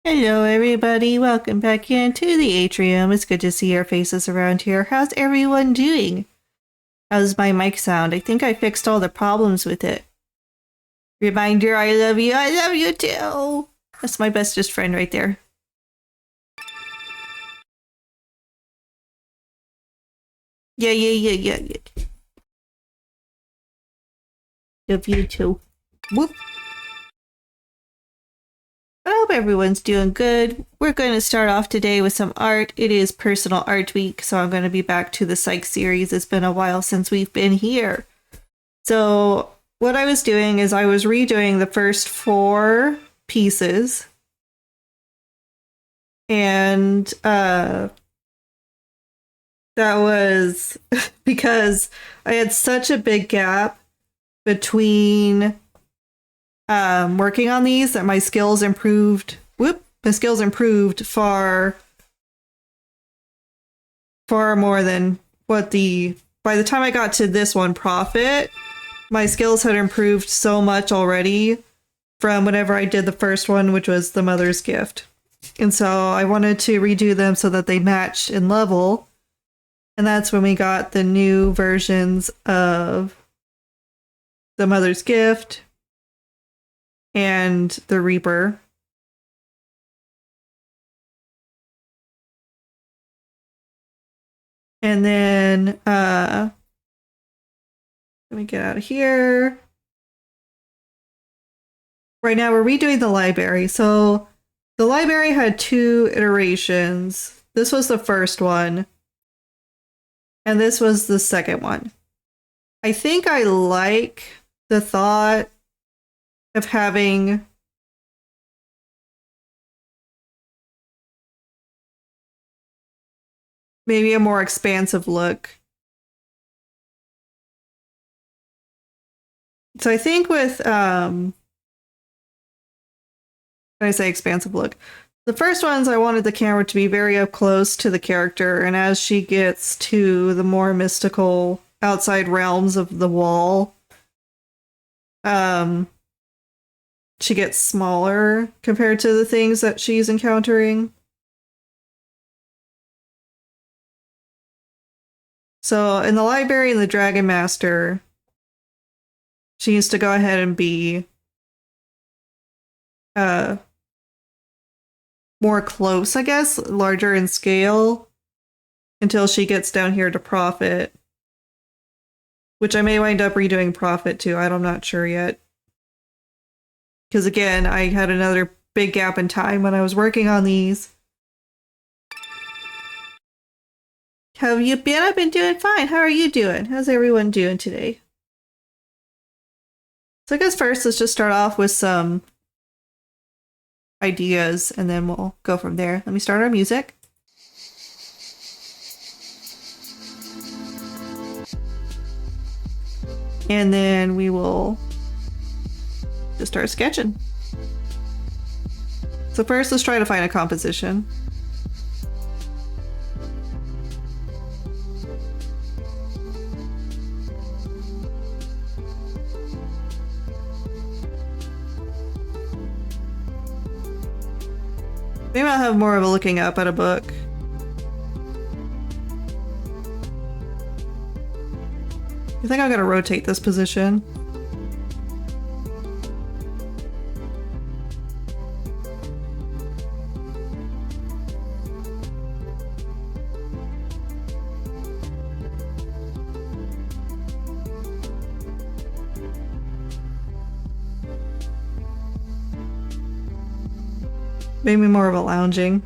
Hello, everybody. Welcome back into the atrium. It's good to see your faces around here. How's everyone doing? How's my mic sound? I think I fixed all the problems with it. Reminder, I love you. I love you too. That's my bestest friend right there. Yeah. Love you too. Whoop. I hope everyone's doing good. We're going to start off today with some art. It is Personal Art Week, so I'm going to be back to the Psych series. It's been a while since we've been here. So what I was doing is I was redoing the first 4 pieces. And that was because I had such a big gap between working on these that my skills improved. My skills improved far more than what by the time I got to this one, Profit, my skills had improved so much already from whenever I did the first one, which was the Mother's Gift. And so I wanted to redo them so that they matched in level. And that's when we got the new versions of the Mother's Gift and the Reaper. And then let me get out of here. Right now we're redoing the library. So the library had 2 iterations. This was the first one. And this was the second one. I think I like the thought of having maybe a more expansive look. So I think with when I say expansive look, the first ones I wanted the camera to be very up close to the character, and as she gets to the more mystical outside realms of the wall, she gets smaller compared to the things that she's encountering. So in the library and the Dragon Master, she needs to go ahead and be more close, I guess, larger in scale, until she gets down here to Profit, which I may wind up redoing Profit too. I'm not sure yet. Because again, I had another big gap in time when I was working on these. How have you been? I've been doing fine. How are you doing? How's everyone doing today? So I guess first, let's just start off with some ideas, and then we'll go from there. Let me start our music. And then we will just start sketching. So first, let's try to find a composition. Maybe I'll have more of a looking up at a book. I think I'm gonna rotate this position. Maybe more of a lounging.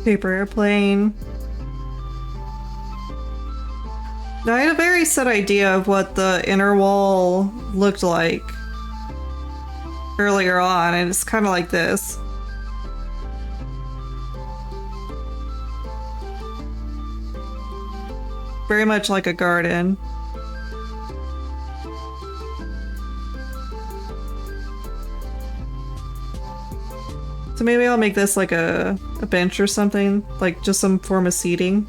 Paper airplane. Now, I had a very set idea of what the inner wall looked like earlier on, and it's kind of like this. Very much like a garden. So maybe I'll make this like a bench or something, like just some form of seating.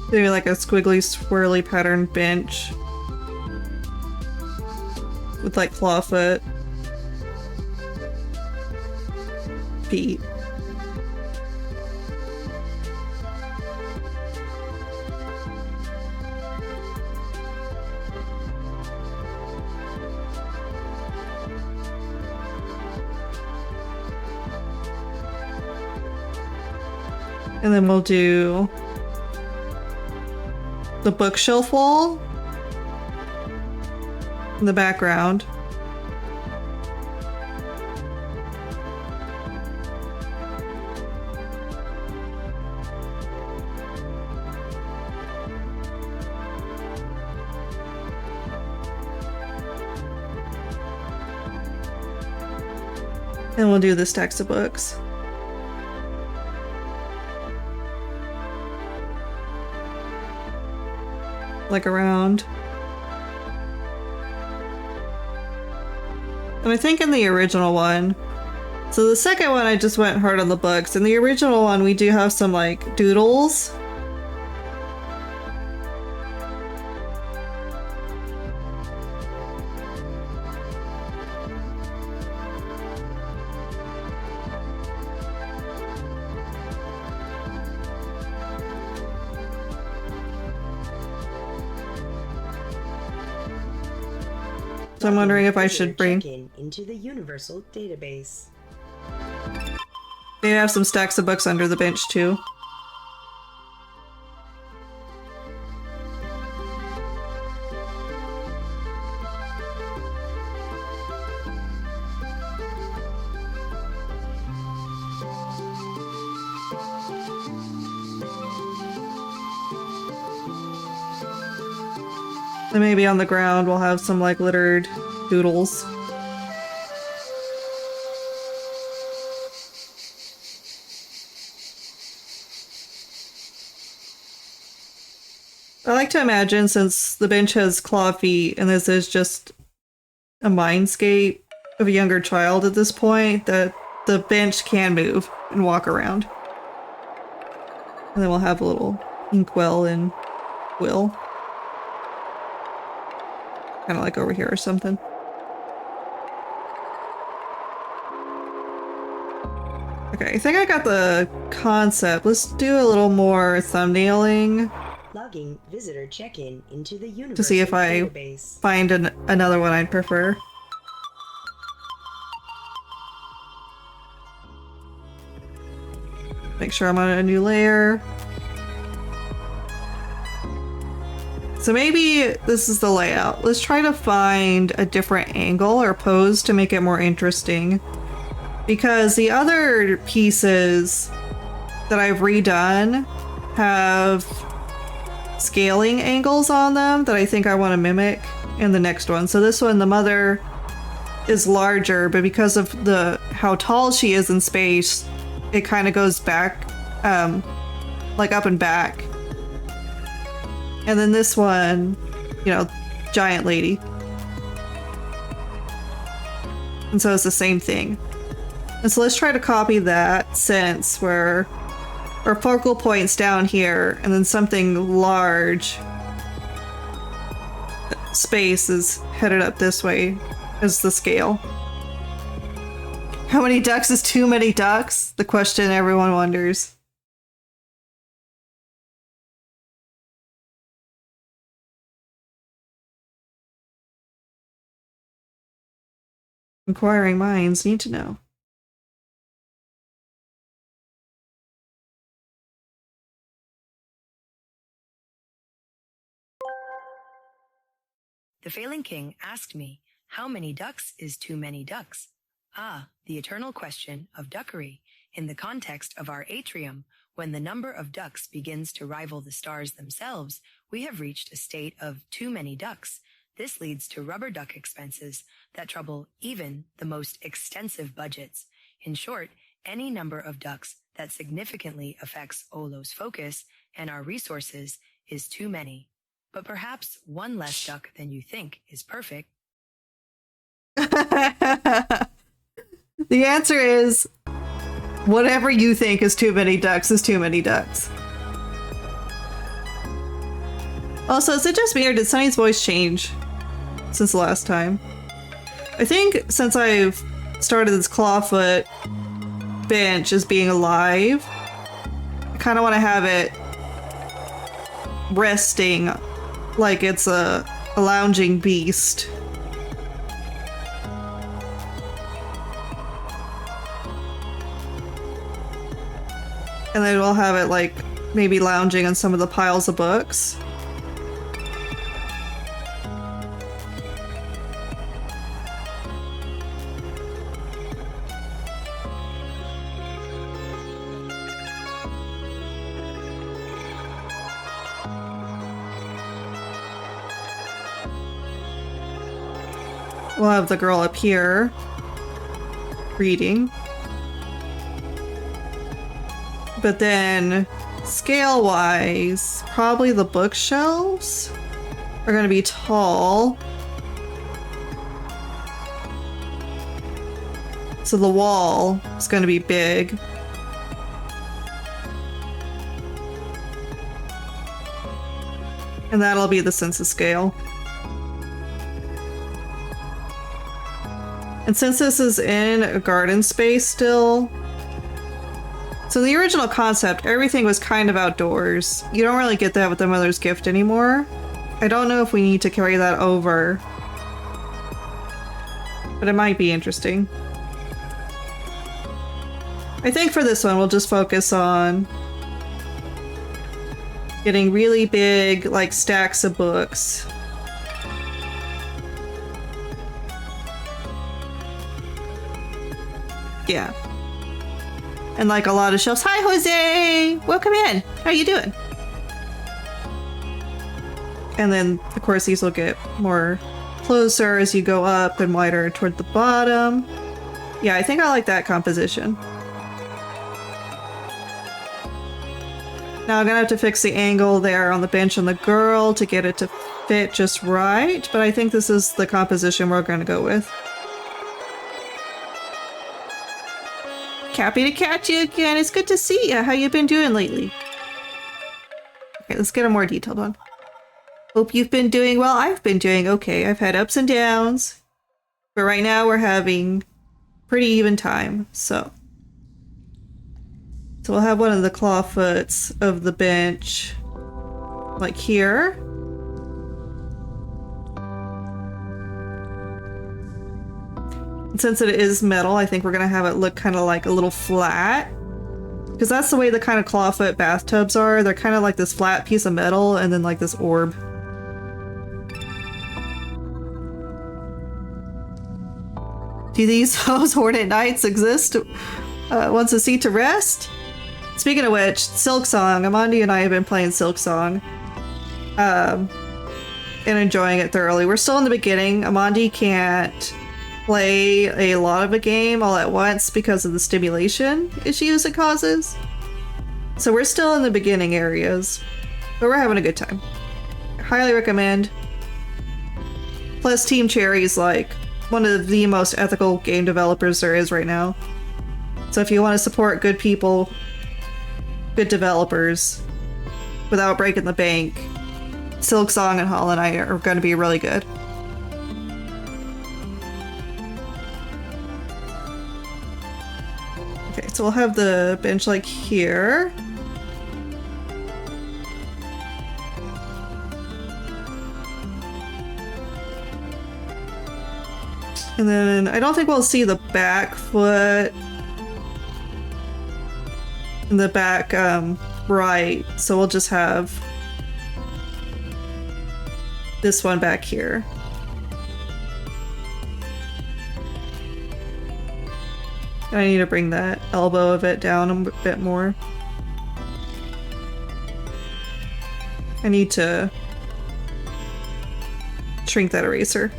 Maybe like a squiggly, swirly patterned bench with like clawfoot feet. And then we'll do the bookshelf wall in the background. And we'll do the stacks of books. Like around. And I think in the original one, so the second one I just went hard on the books. In the original one we do have some like doodles. So I'm wondering if I should bring into the universal database. Maybe I have some stacks of books under the bench too. And maybe on the ground we'll have some like littered doodles. I like to imagine, since the bench has claw feet and this is just a mindscape of a younger child at this point, that the bench can move and walk around. And then we'll have a little inkwell and quill. Kind of like over here or something. Okay, I think I got the concept. Let's do a little more thumbnailing. Logging visitor check-in into the universal to see if I database. find another one I'd prefer. Make sure I'm on a new layer. So maybe this is the layout. Let's try to find a different angle or pose to make it more interesting. Because the other pieces that I've redone have scaling angles on them that I think I want to mimic in the next one. So this one, the mother is larger, but because of how tall she is in space, it kind of goes back, like up and back. And then this one, you know, giant lady. And so it's the same thing. And so let's try to copy that sense where our focal point's down here, and then something large space is headed up this way as the scale. How many ducks is too many ducks? The question everyone wonders. Inquiring minds need to know. The Failing King asked me, how many ducks is too many ducks? Ah, the eternal question of duckery in the context of our atrium, When the number of ducks begins to rival the stars themselves, we have reached a state of too many ducks. This leads to rubber duck expenses that trouble even the most extensive budgets. In short, any number of ducks that significantly affects Olo's focus and our resources is too many. But perhaps one less duck than you think is perfect. The answer is whatever you think is too many ducks is too many ducks. Also, is it just me or did Sunny's voice change since the last time? I think since I've started this clawfoot bench as being alive, I kind of want to have it resting like it's a lounging beast. And then we'll have it like maybe lounging on some of the piles of books. We'll have the girl up here reading. But then, scale-wise, probably the bookshelves are going to be tall. So the wall is going to be big. And that'll be the census scale. And since this is in a garden space still, so the original concept, everything was kind of outdoors. You don't really get that with the Mother's Gift anymore. I don't know if we need to carry that over, but it might be interesting. I think for this one, we'll just focus on getting really big, like, stacks of books. Yeah. And like a lot of shelves. Hi, Jose! Welcome in! How you doing? And then, of course, these will get more closer as you go up and wider toward the bottom. Yeah, I think I like that composition. Now I'm gonna have to fix the angle there on the bench on the girl to get it to fit just right, but I think this is the composition we're gonna go with. Happy to catch you again. It's good to see you. How you been doing lately? Okay, let's get a more detailed one. Hope you've been doing well. I've been doing okay. I've had ups and downs, but right now we're having pretty even time. So we'll have one of the clawfoots of the bench, like here. Since it is metal, I think we're gonna have it look kind of like a little flat. Because that's the way the kind of clawfoot bathtubs are. They're kind of like this flat piece of metal and then like this orb. Do these Hornet Knights exist once a seat to rest? Speaking of which, Silksong, Amandi and I have been playing Silksong. And enjoying it thoroughly. We're still in the beginning. Amandi can't play a lot of a game all at once because of the stimulation issues it causes. So we're still in the beginning areas, but we're having a good time. Highly recommend. Plus Team Cherry's like one of the most ethical game developers there is right now. So if you want to support good people, good developers, without breaking the bank, Silksong and Hollow Knight are going to be really good. Okay, so we'll have the bench like here. And then I don't think we'll see the back foot in the back right, so we'll just have this one back here. I need to bring that elbow of it down a bit more. I need to shrink that eraser.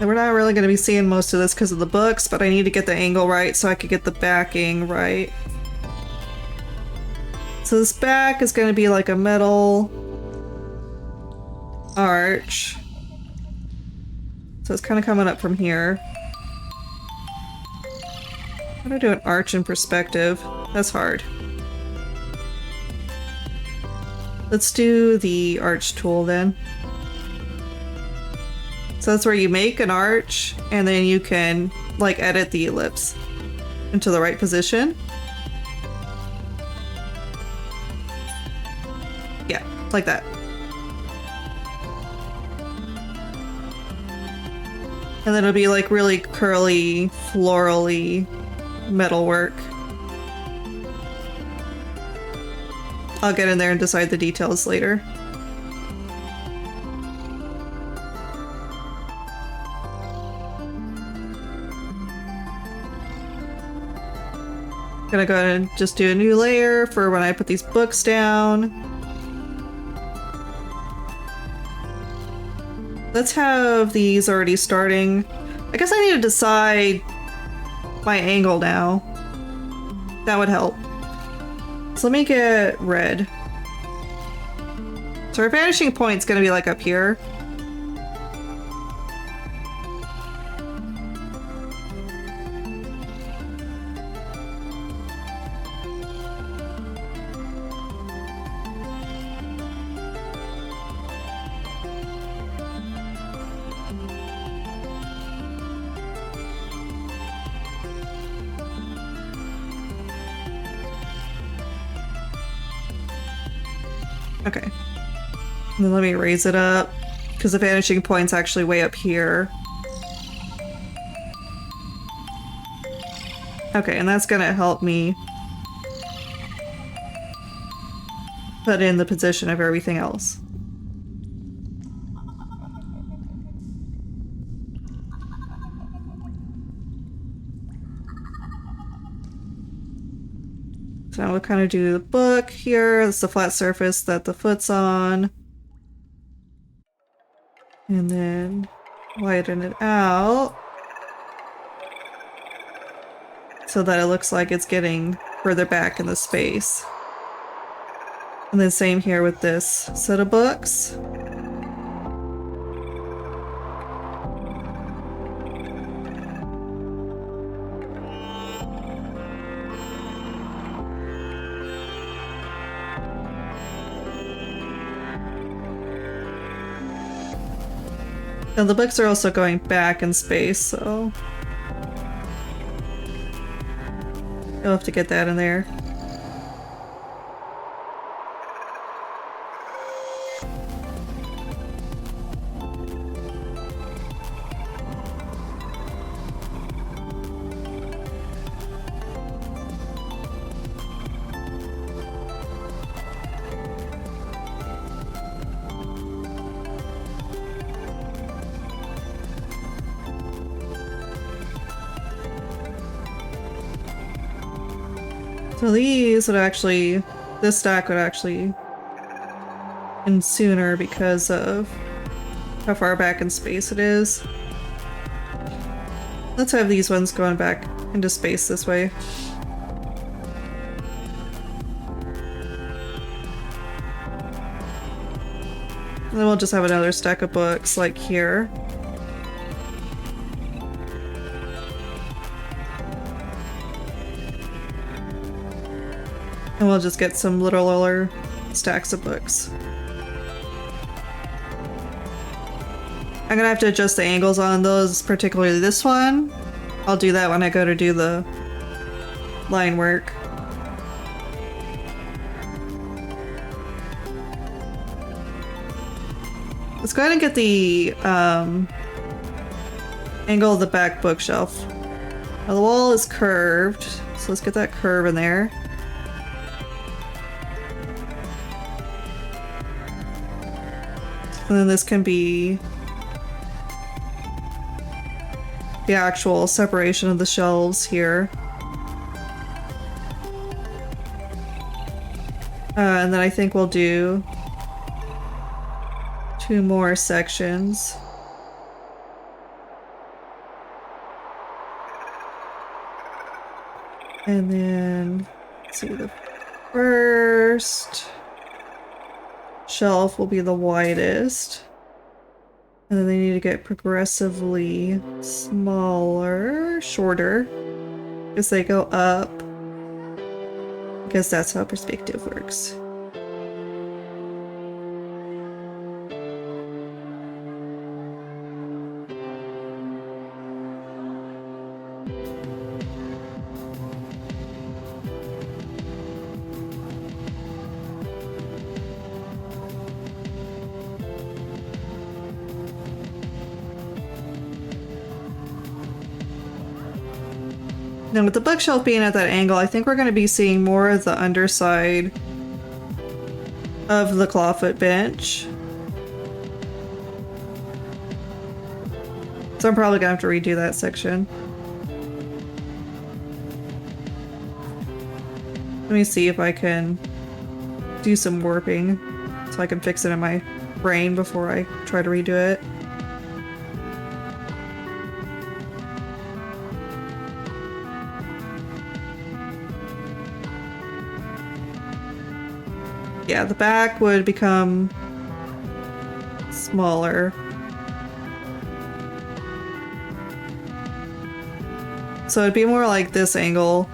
And we're not really going to be seeing most of this because of the books, but I need to get the angle right so I could get the backing right. So this back is going to be like a metal arch. So it's kind of coming up from here. How do I do an arch in perspective? That's hard. Let's do the arch tool then. So that's where you make an arch and then you can like edit the ellipse into the right position. Yeah, like that. And then it'll be like really curly, florally metal work. I'll get in there and decide the details later. Gonna go ahead and just do a new layer for when I put these books down. Let's have these already starting. I guess I need to decide my angle now. That would help. So let me get red. So our vanishing point's gonna be like up here. Okay. And then let me raise it up, because the vanishing point's actually way up here. Okay, and that's gonna help me put in the position of everything else. So now we'll kind of do the book here. That's the flat surface that the foot's on. And then widen it out so that it looks like it's getting further back in the space. And then same here with this set of books. And the books are also going back in space, so you'll have to get that in there. So these would actually, this stack would actually end sooner because of how far back in space it is. Let's have these ones going back into space this way. And then we'll just have another stack of books like here. And we'll just get some littler stacks of books. I'm gonna have to adjust the angles on those, particularly this one. I'll do that when I go to do the line work. Let's go ahead and get the angle of the back bookshelf. Now the wall is curved, so let's get that curve in there. And then this can be the actual separation of the shelves here. And then I think we'll do 2 more sections. And then, let's see, the first shelf will be the widest. And then they need to get progressively smaller, shorter, as they go up. Because that's how perspective works. Now with the bookshelf being at that angle, I think we're going to be seeing more of the underside of the clawfoot bench. So I'm probably going to have to redo that section. Let me see if I can do some warping so I can fix it in my brain before I try to redo it. Yeah, the back would become smaller. So it'd be more like this angle.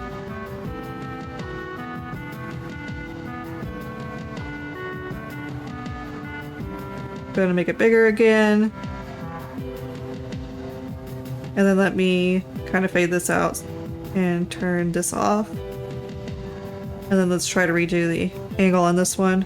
Gonna make it bigger again. And then let me kind of fade this out and turn this off. And then let's try to redo the angle on this one.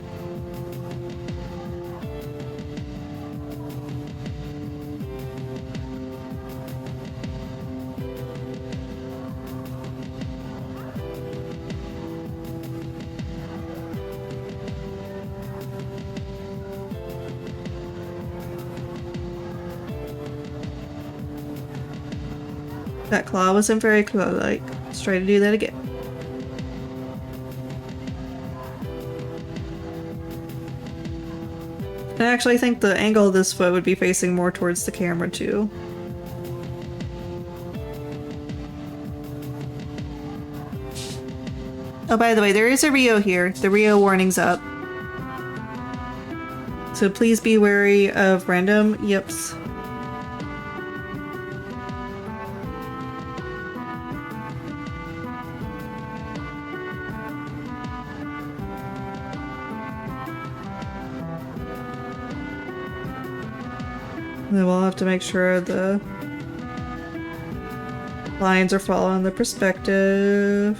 That claw wasn't very claw-like. Let's try to do that again. And actually, I think the angle of this foot would be facing more towards the camera too. Oh, by the way, there is a Rio here. The Rio warning's up. So please be wary of random yips. And then we'll have to make sure the lines are following the perspective.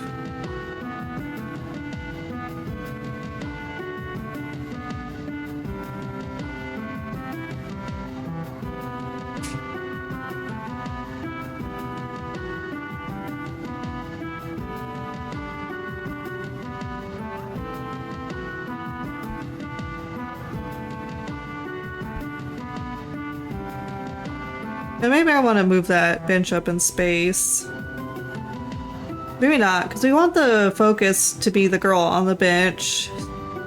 And maybe I want to move that bench up in space. Maybe not, because we want the focus to be the girl on the bench.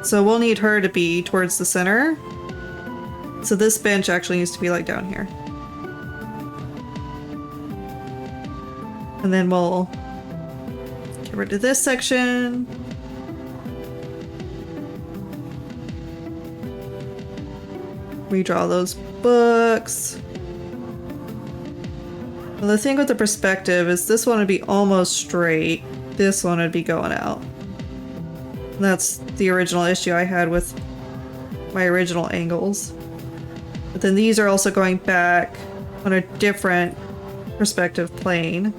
So we'll need her to be towards the center. So this bench actually needs to be like down here. And then we'll get rid of this section. Redraw those books. Well, the thing with the perspective is this one would be almost straight. This one would be going out. And that's the original issue I had with my original angles. But then these are also going back on a different perspective plane.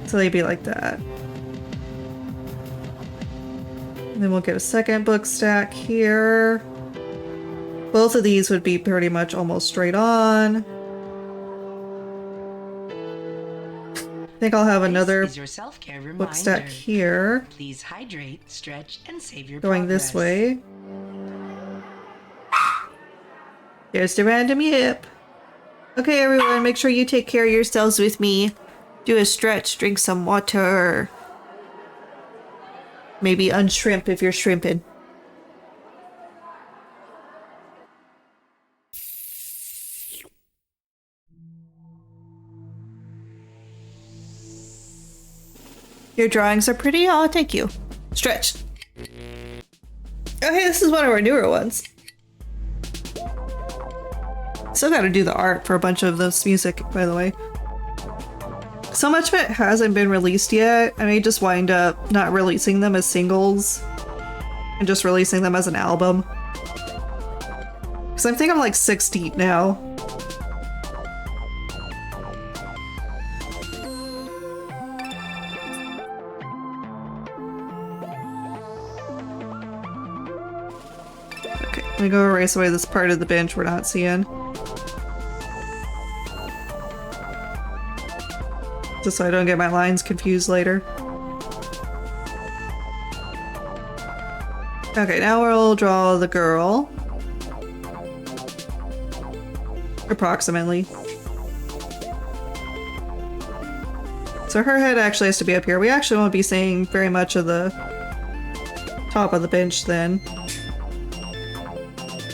So they'd be like that. And then we'll get a second book stack here. Both of these would be pretty much almost straight on. I think I'll have another book stack here. Please hydrate, stretch, and save your going this way. Here's the random yip. Okay, everyone, make sure you take care of yourselves with me. Do a stretch, drink some water. Maybe unshrimp if you're shrimping. Your drawings are pretty. Oh, thank you. Stretch. Okay, this is one of our newer ones. Still gotta do the art for a bunch of this music, by the way. So much of it hasn't been released yet. I may just wind up not releasing them as singles and just releasing them as an album. Because I think I'm like 6 deep now. Okay, let me go erase away this part of the bench we're not seeing. Just so I don't get my lines confused later. Okay, now we'll draw the girl. Approximately. So her head actually has to be up here. We actually won't be seeing very much of the top of the bench then.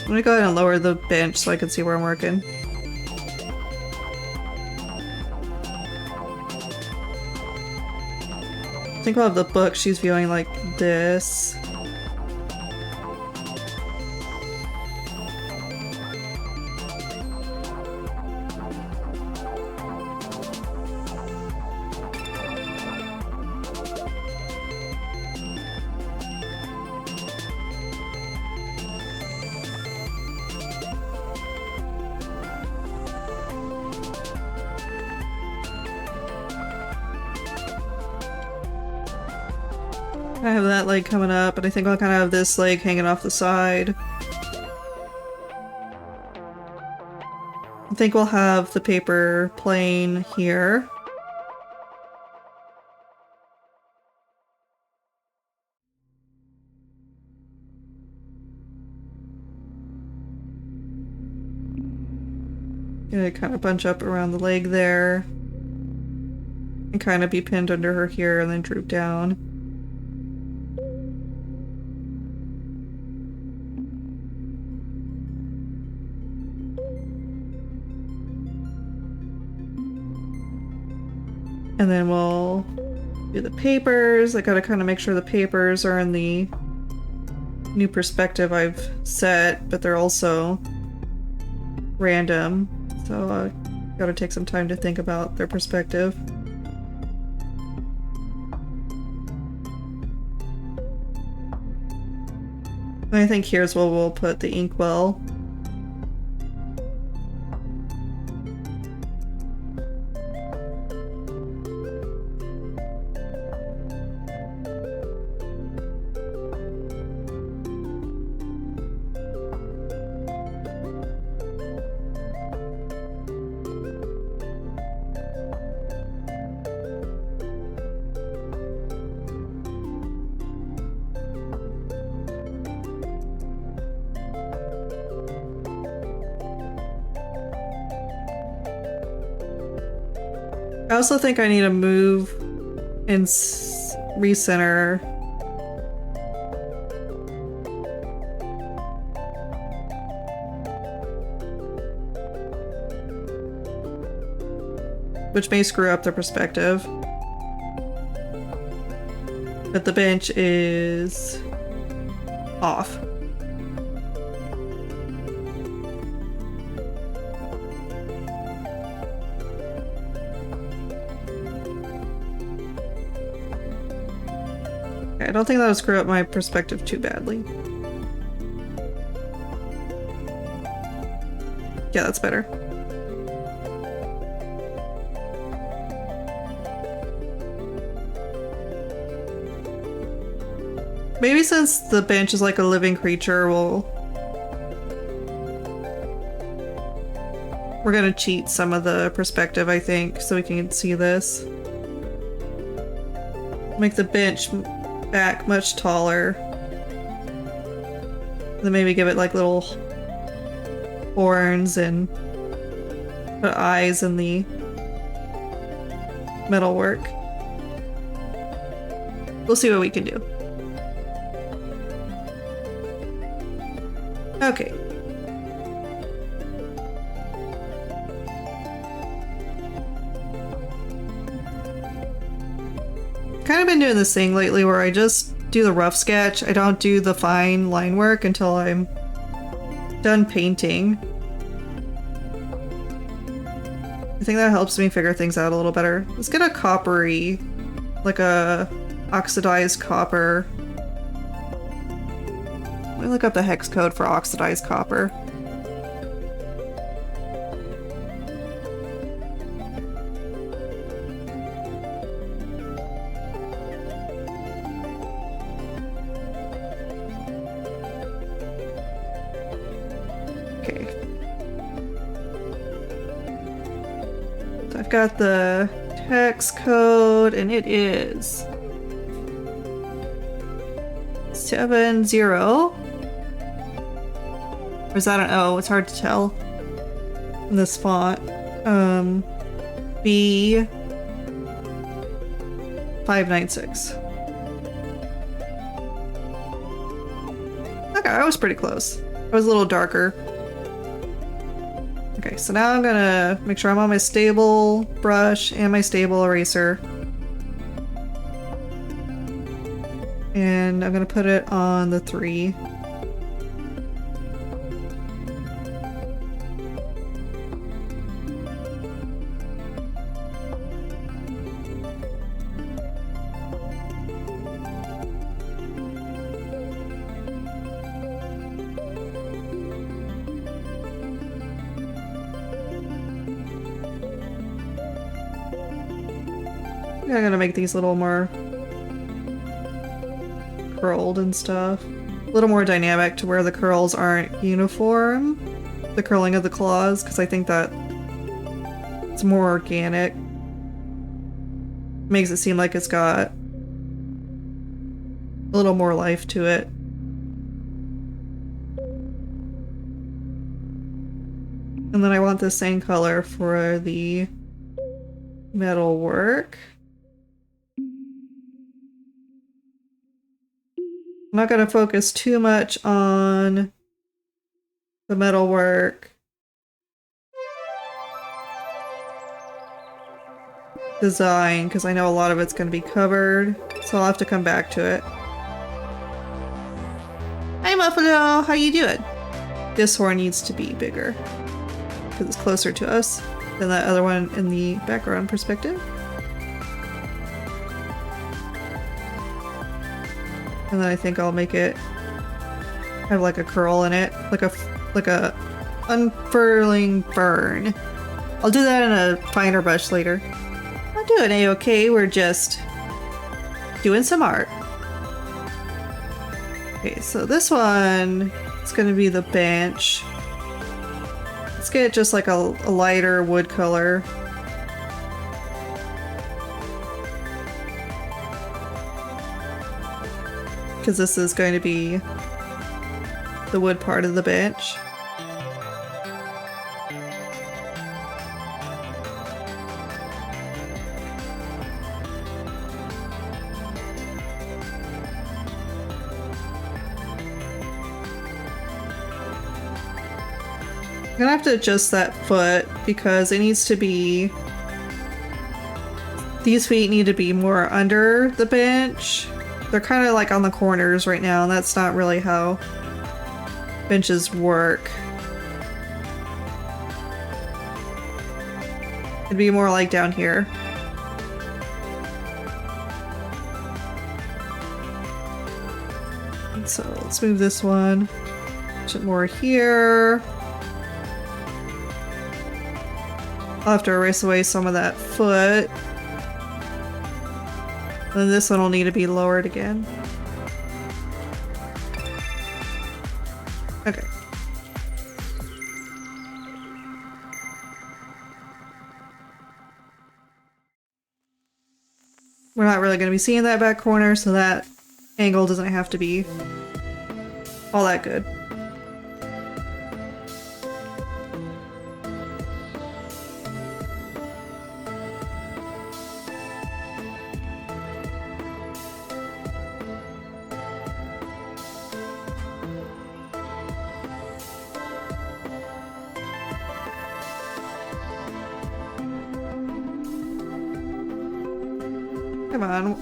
I'm gonna go ahead and lower the bench so I can see where I'm working. Think of the book she's viewing like this. I have that leg coming up, but I think I'll kind of have this leg hanging off the side. I think we'll have the paper plane here. Gonna kind of bunch up around the leg there. And kind of be pinned under her here and then droop down. And then we'll do the papers. I gotta kind of make sure the papers are in the new perspective I've set, but they're also random. So I gotta take some time to think about their perspective. And I think here's where we'll put the inkwell. I also think I need to move and recenter. Which may screw up the perspective. But the bench is off. I don't think that'll screw up my perspective too badly. Yeah, that's better. Maybe since the bench is like a living creature, we're gonna cheat some of the perspective, I think, so we can see this. Make the bench back much taller. Then maybe give it like little horns and put eyes in the metalwork. We'll see what we can do. Okay. Kind of been doing this thing lately where I just do the rough sketch. I don't do the fine line work until I'm done painting. I think that helps me figure things out a little better. Let's get a coppery, like a oxidized copper. Let me look up the hex code for oxidized copper. Okay. So I've got the hex code and it is 70. Or is that an O? It's hard to tell in this font. B 596. Okay, I was pretty close. I was a little darker. Okay, so now I'm gonna make sure I'm on my stable brush and my stable eraser. And I'm gonna put it on the 3. I'm gonna make these a little more curled and stuff. A little more dynamic to where the curls aren't uniform. The curling of the claws, because I think that it's more organic. Makes it seem like it's got a little more life to it. And then I want the same color for the metal work. I'm not going to focus too much on the metalwork design because I know a lot of it's going to be covered, so I'll have to come back to it. Hi Muffalo, how you doing? This horn needs to be bigger because it's closer to us than that other one in the background perspective. And then I think I'll make it have like a curl in it, like a unfurling fern. I'll do that in a finer brush later. I'm doing a-okay, we're just doing some art. Okay, so this one is gonna be the bench. Let's get just like a lighter wood color. Because this is going to be the wood part of the bench. I'm gonna have to adjust that foot because it needs to be... These feet need to be more under the bench. They're kind of like on the corners right now, and that's not really how benches work. It'd be more like down here. And so let's move this one a bit more here. I'll have to erase away some of that foot. Then this one will need to be lowered again. Okay. We're not really going to be seeing that back corner, so that angle doesn't have to be all that good. Come on.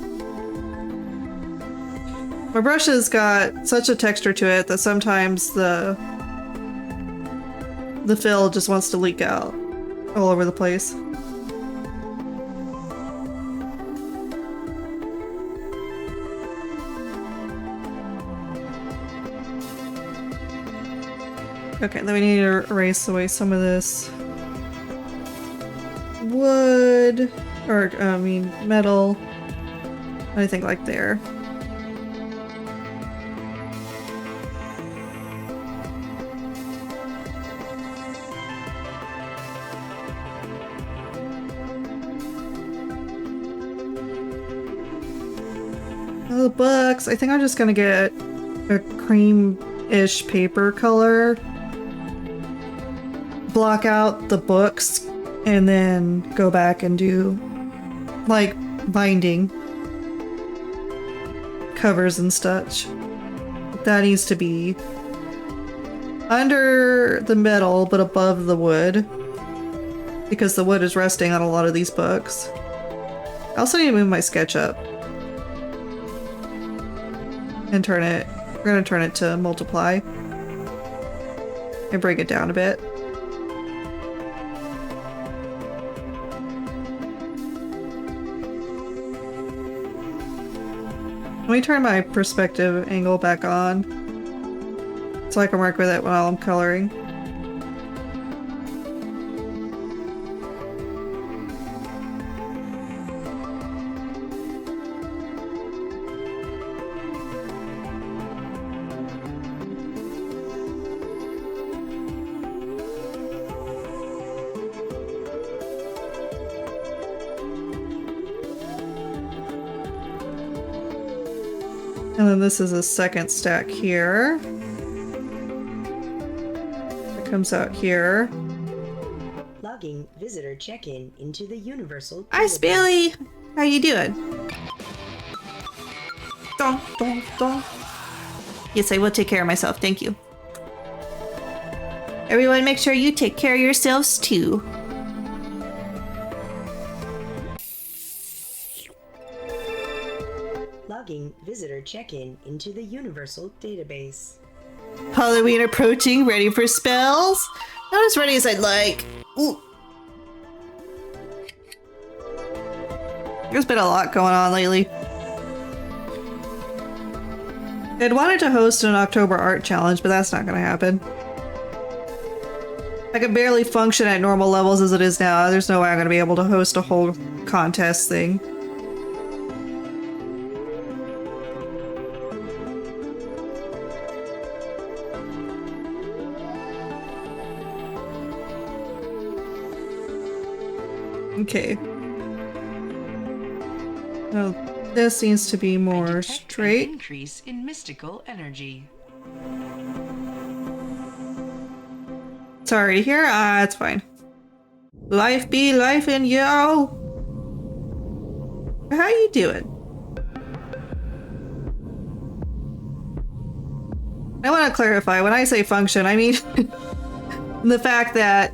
My brush has got such a texture to it that sometimes the fill just wants to leak out all over the place. Okay, then we need to erase away some of this wood, or I mean metal, anything like there. Oh, the books. I think I'm just gonna get a cream-ish paper color. Block out the books and then go back and do like binding covers and such. That needs to be under the metal but above the wood because the wood is resting on a lot of these books. I also need to move my sketch up and turn it. We're gonna turn it to multiply and bring it down a bit. Let me turn my perspective angle back on so I can work with it while I'm coloring. And then this is a second stack here. It comes out here. Logging visitor check-in into the universal. Hi, Spilly! How you doing? Dong, dong, dong. Yes, I will take care of myself. Thank you. Everyone, make sure you take care of yourselves too. Logging visitor check-in into the universal database. Halloween approaching, ready for spells? Not as ready as I'd like. Ooh. There's been a lot going on lately. I'd wanted to host an October art challenge, but that's not gonna happen. I can barely function at normal levels as it is now. There's no way I'm gonna be able to host a whole contest thing. Okay. Oh, this needs to be more straight. Increase in mystical energy. Sorry to hear. It's fine. Life be life and yo. How you doing? I want to clarify. When I say function, I mean the fact that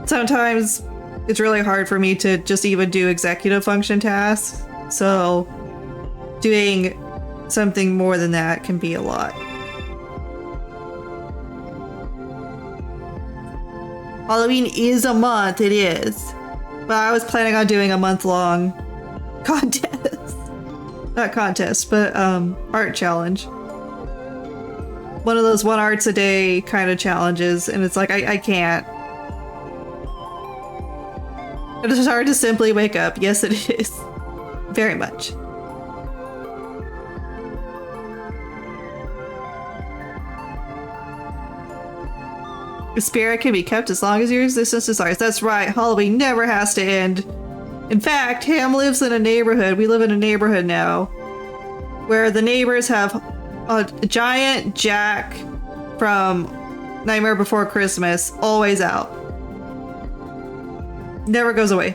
sometimes it's really hard for me to just even do executive function tasks. So doing something more than that can be a lot. Halloween is a month, it is. But I was planning on doing a month-long contest. Not contest, but art challenge. One of those 1 arts a day kind of challenges, and it's like, I can't. It is hard to simply wake up. Yes, it is. Very much. The spirit can be kept as long as your existence desires. That's right. Halloween never has to end. In fact, Ham lives in a neighborhood. We live in a neighborhood now where the neighbors have a giant Jack from Nightmare Before Christmas always out. Never goes away.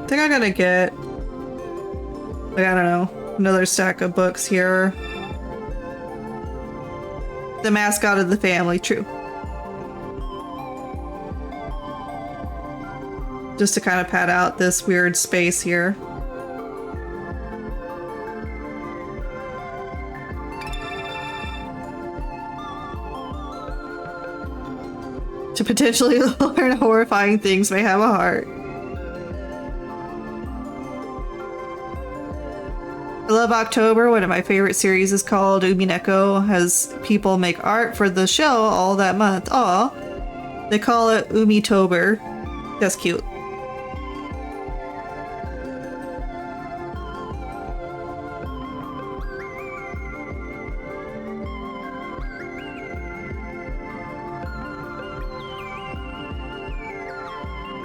I think I'm gonna get, like, I don't know, another stack of books here. The mascot of the family, true. just to kind of pad out this weird space here. To potentially learn horrifying things may have a heart. I love October. One of my favorite series is called Umineko, has people make art for the show all that month. Aw. They call it Umitober. That's cute.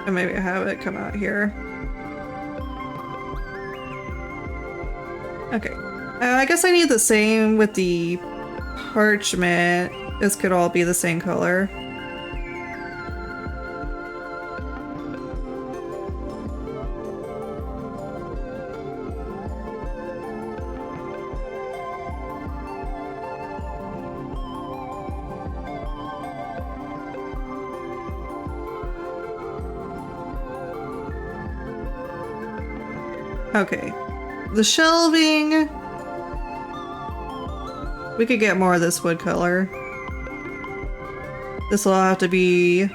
And maybe I have it come out here. Okay. I guess I need the same with the parchment. This could all be the same color. Okay. The shelving. We could get more of this wood color. This will have to be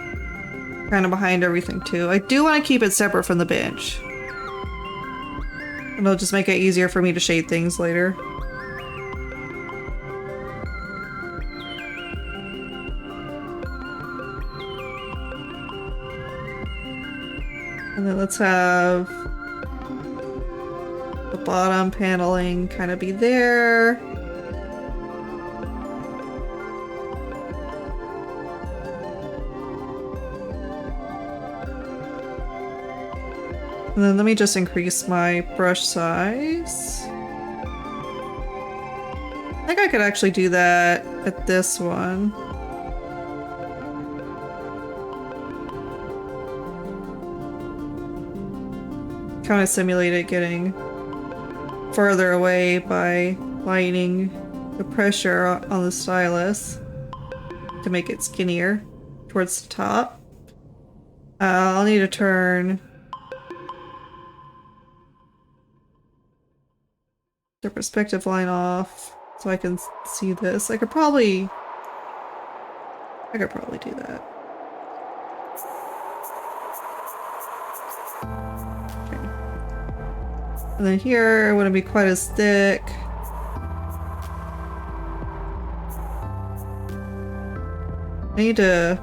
kind of behind everything too. I do want to keep it separate from the bench. It'll just make it easier for me to shade things later. And then let's have the bottom paneling kind of be there. And then let me just increase my brush size. I think I could actually do that at this one. Kind of simulate it getting further away by lightening the pressure on the stylus to make it skinnier towards the top. I'll need to turn the perspective line off so I can see this. I could probably do that. And then here, it wouldn't be quite as thick. I need to...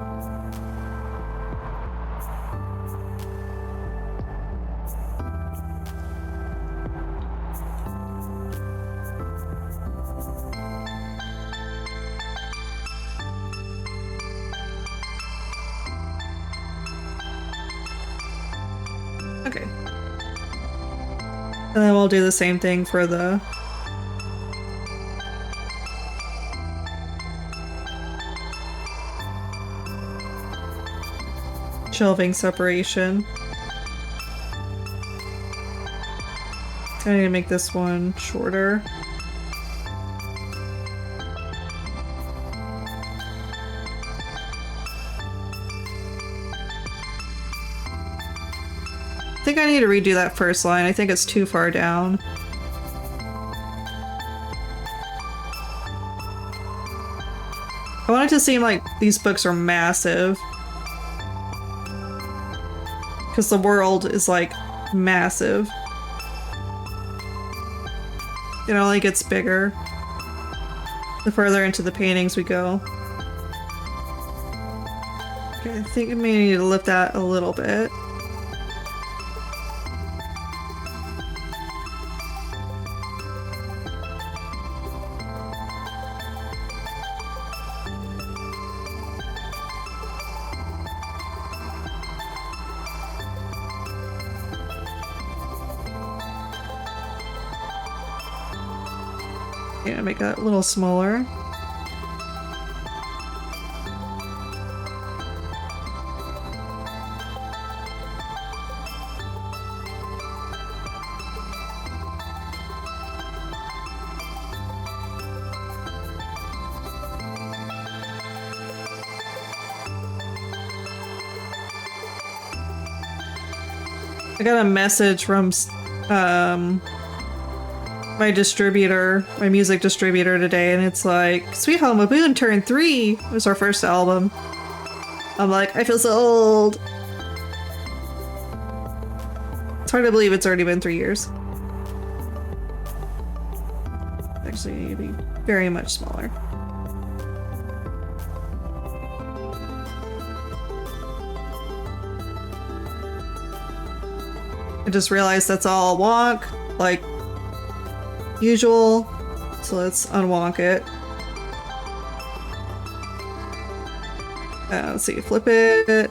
Okay. And then we'll do the same thing for the shelving separation. I need to make this one shorter. I think I need to redo that first line. I think it's too far down. I want it to seem like these books are massive. Because the world is like massive. It only gets bigger the further into the paintings we go. Okay, I think I may need to lift that a little bit. Yeah, make that a little smaller. I got a message from my distributor, my music distributor today, and it's like, Sweet Home Aboon turned 3. It was our first album. I'm like, I feel so old. It's hard to believe it's already been 3 years. Actually, it'd be very much smaller. I just realized that's all wonk, like usual. So let's unwonk it. Let's see, flip it.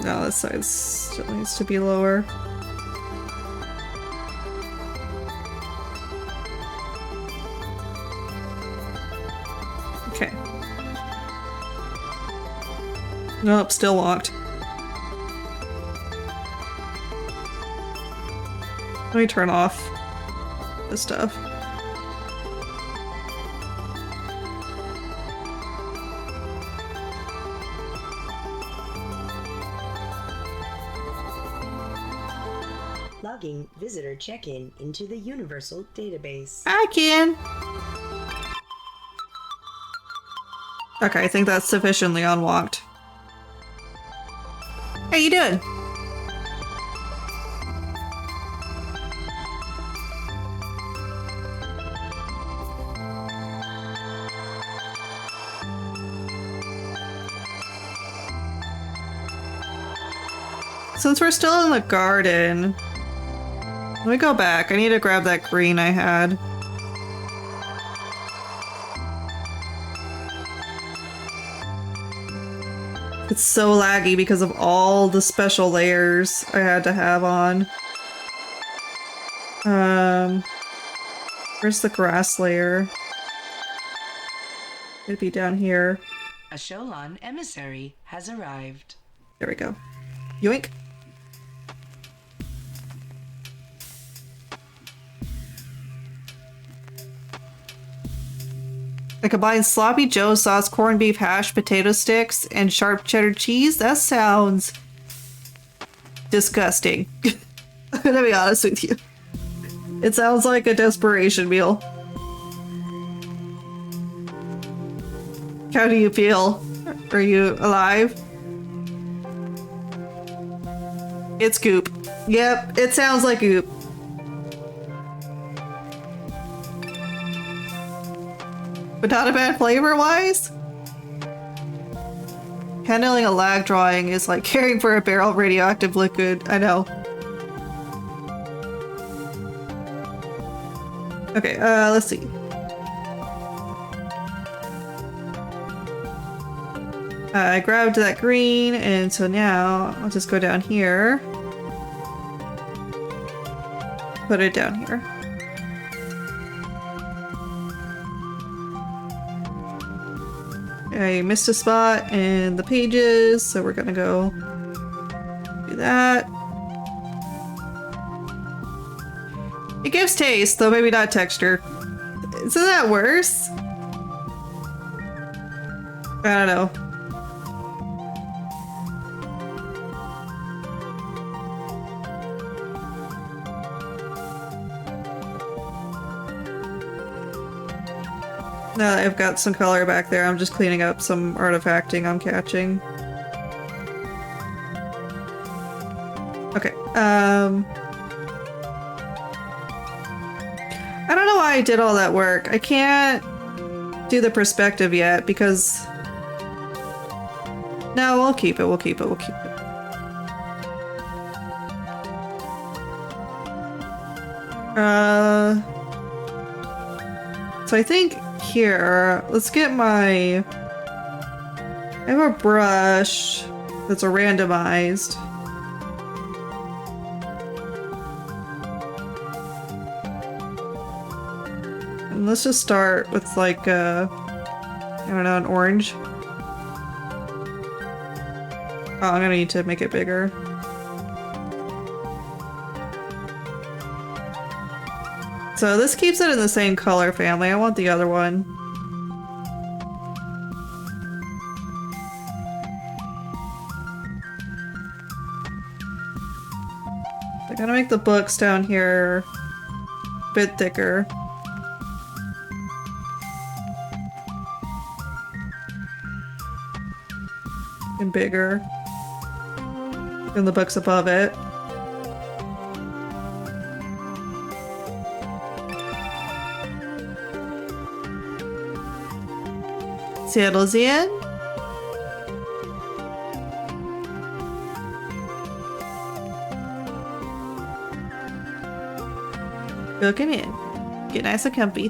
No, this side still needs to be lower. Okay. Nope, still locked. Let me turn off this stuff. Logging visitor check-in into the Universal Database. I can. Okay, I think that's sufficiently unwalked. How you doing? Since we're still in the garden, let me go back. I need to grab that green I had. It's so laggy because of all the special layers I had to have on. Where's the grass layer? It'd be down here. A Sholon emissary has arrived. There we go. Yoink. I combined sloppy joe sauce, corned beef hash, potato sticks, and sharp cheddar cheese. That sounds disgusting. I'm gonna be honest with you. It sounds like a desperation meal. How do you feel? Are you alive? It's goop. Yep, it sounds like goop. But not a bad flavor-wise? Handling a lag drawing is like caring for a barrel of radioactive liquid. I know. Okay, let's see. I grabbed that green, and so now I'll just go down here. Put it down here. I missed a spot in the pages, so we're gonna go do that. It gives taste, though maybe not texture. Isn't that worse? I don't know. Now that I've got some color back there, I'm just cleaning up some artifacting I'm catching. Okay, I don't know why I did all that work. I can't do the perspective yet because... No, we'll keep it, we'll keep it, we'll keep it. So I think here, let's get my... I have a brush that's a randomized. And let's just start with like a, I don't know, an orange. Oh, I'm gonna need to make it bigger. So this keeps it in the same color family. I want the other one. I gotta make the books down here a bit thicker. And bigger than the books above it. Settles in. Welcome in. Get nice and comfy.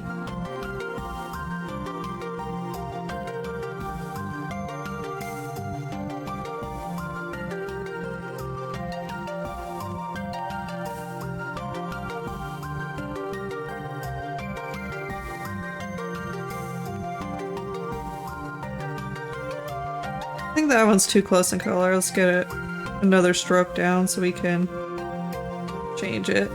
I think that one's too close in color. Let's get it another stroke down so we can change it.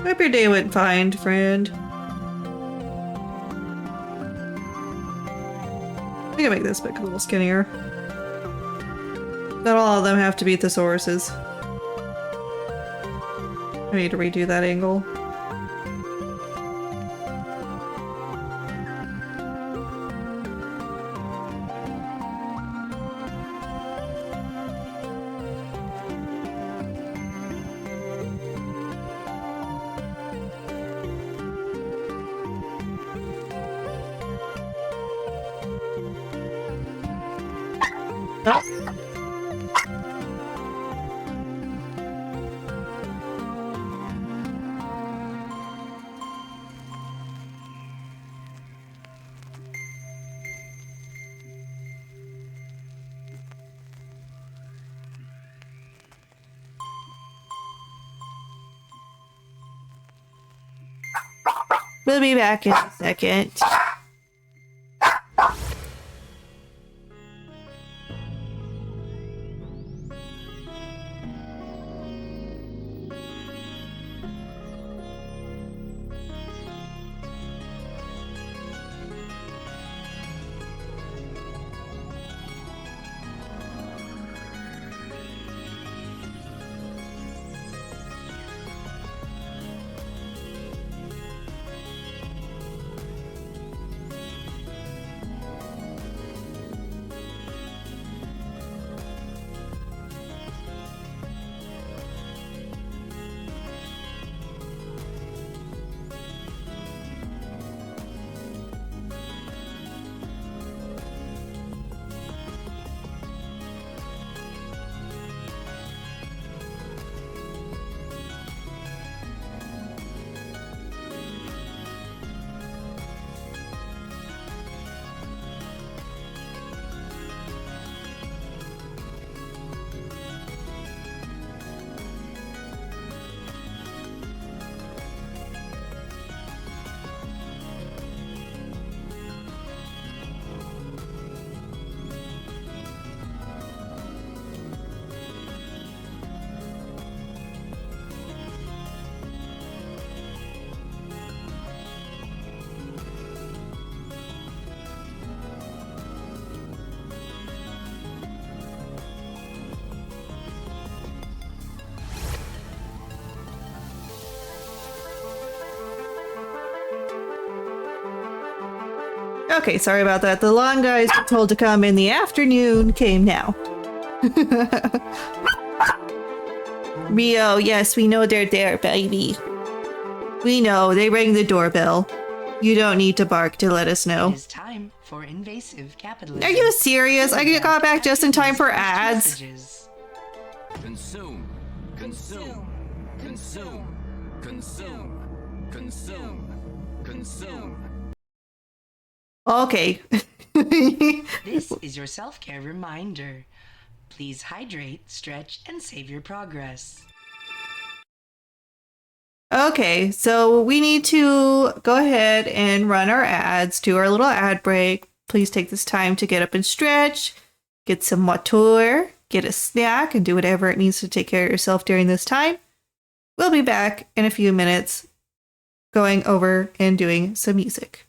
Hope your day went fine, friend. I can make this book a little skinnier. Not all of them have to be thesauruses. I need to redo that angle. We'll be back in a second. Okay, sorry about that. The long guys were told to come in the afternoon, came now. Rio, yes, we know they're there, baby. We know, they rang the doorbell. You don't need to bark to let us know. It is time for invasive capitalism. Are you serious? I got back just in time for ads. Messages. Consume, consume, consume, consume, consume, consume. Okay. This is your self-care reminder. Please hydrate, stretch, and save your progress. Okay, so we need to go ahead and run our ads, do our little ad break. Please take this time to get up and stretch, get some water, get a snack, and do whatever it means to take care of yourself during this time. We'll be back in a few minutes going over and doing some music.